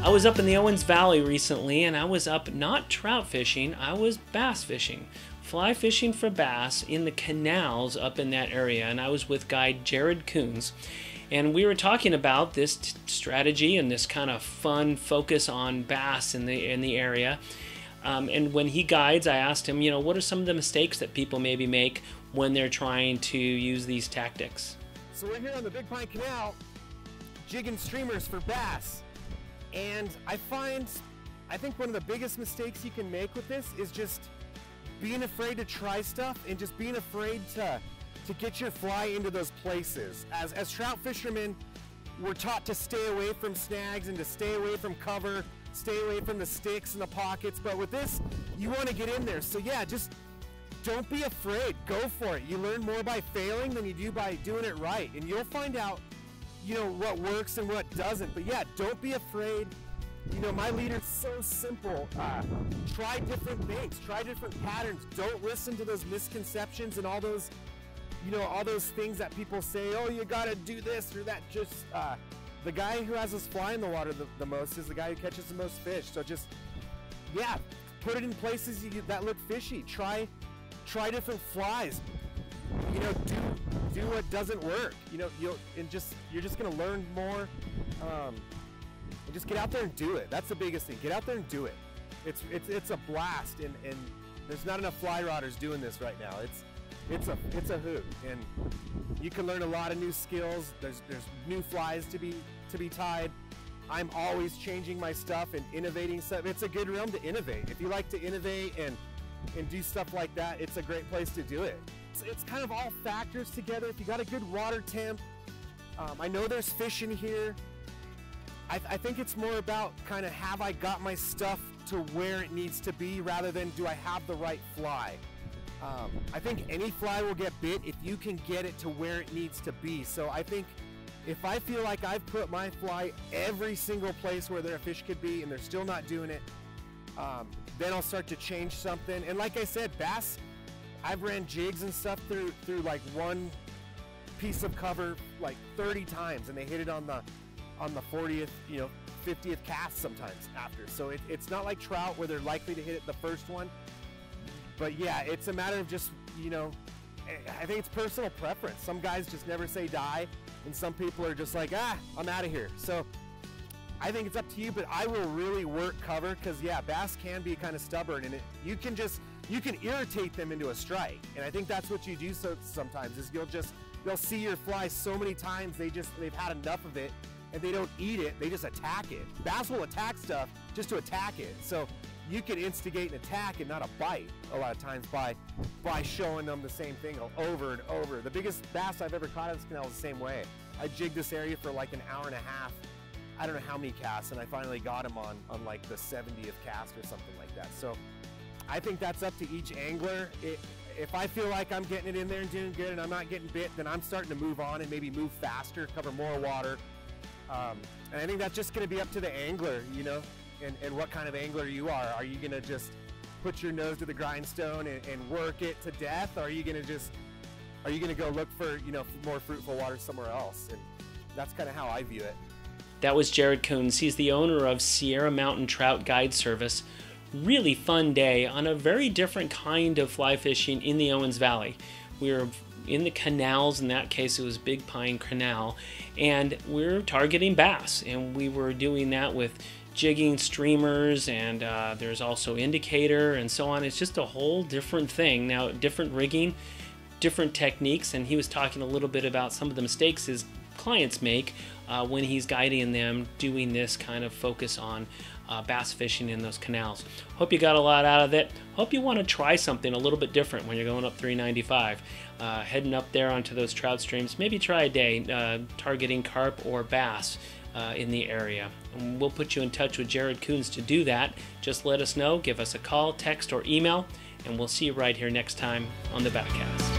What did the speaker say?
I was up in the Owens Valley recently, and I was up not trout fishing, I was bass fishing. Fly fishing for bass in the canals up in that area, and I was with guide Jarett Coons. And we were talking about this strategy and this kind of fun focus on bass in the area. And when he guides, I asked him, you know, what are some of the mistakes that people maybe make when they're trying to use these tactics? So we're here on the Big Pine Canal, jigging streamers for bass. And I think one of the biggest mistakes you can make with this is just being afraid to try stuff and just being afraid to get your fly into those places. As trout fishermen, we're taught to stay away from snags and to stay away from cover, stay away from the sticks and the pockets, but with this, you want to get in there. So yeah, just don't be afraid, go for it. You learn more by failing than you do by doing it right, and you'll find out, you know, what works and what doesn't. But yeah, don't be afraid. You know, my leader's so simple. Try different things, try different patterns. Don't listen to those misconceptions and all those, you know, all those things that people say, oh, you gotta do this or that. Just the guy who has us fly in the water the most is the guy who catches the most fish. So just, yeah, put it in places that look fishy. Try different flies. You know, do what doesn't work. You know, you're just gonna learn more. And just get out there and do it. That's the biggest thing. Get out there and do it. It's a blast, and there's not enough fly rodders doing this right now. It's a hoot, and you can learn a lot of new skills. There's new flies to be tied. I'm always changing my stuff and innovating stuff. It's a good realm to innovate. If you like to innovate and do stuff like that, it's a great place to do it. It's kind of all factors together. If you got a good water temp, I know there's fish in here. I think it's more about kind of, have I got my stuff to where it needs to be rather than do I have the right fly. I think any fly will get bit if you can get it to where it needs to be. So I think if I feel like I've put my fly every single place where their fish could be and they're still not doing it, then I'll start to change something. And like I said, bass, I've ran jigs and stuff through like one piece of cover like 30 times, and they hit it on the 40th, you know, 50th cast sometimes after. So it's not like trout where they're likely to hit it the first one. But yeah, it's a matter of just, you know, I think it's personal preference. Some guys just never say die, and some people are just like, I'm out of here. So I think it's up to you, but I will really work cover, because yeah, bass can be kind of stubborn, and you can irritate them into a strike. And I think that's what you do sometimes, is you'll see your fly so many times they've had enough of it, and they don't eat it, they just attack it. Bass will attack stuff just to attack it. So you can instigate an attack and not a bite a lot of times by showing them the same thing over and over. The biggest bass I've ever caught on this canal is the same way. I jigged this area for like an hour and a half. I don't know how many casts, and I finally got him on like the 70th cast or something like that. So I think that's up to each angler. If I feel like I'm getting it in there and doing good and I'm not getting bit, then I'm starting to move on and maybe move faster, cover more water. And I think that's just going to be up to the angler, you know, and what kind of angler you are. Are you going to just put your nose to the grindstone and work it to death? Or are you going to go look for, you know, more fruitful water somewhere else? And that's kind of how I view it. That was Jarett Coons. He's the owner of Sierra Mountain Trout Guide Service. Really fun day on a very different kind of fly fishing in the Owens Valley. We were in the canals. In that case, it was Big Pine Canal, and we're targeting bass, and we were doing that with jigging streamers, and there's also indicator and so on. It's just a whole different thing now, different rigging, different techniques. And he was talking a little bit about some of the mistakes his clients make when he's guiding them doing this kind of focus on bass fishing in those canals. Hope you got a lot out of it. Hope you want to try something a little bit different when you're going up 395. Heading up there onto those trout streams. Maybe try a day targeting carp or bass in the area. And we'll put you in touch with Jarett Coons to do that. Just let us know, give us a call, text, or email, and we'll see you right here next time on the Backcast.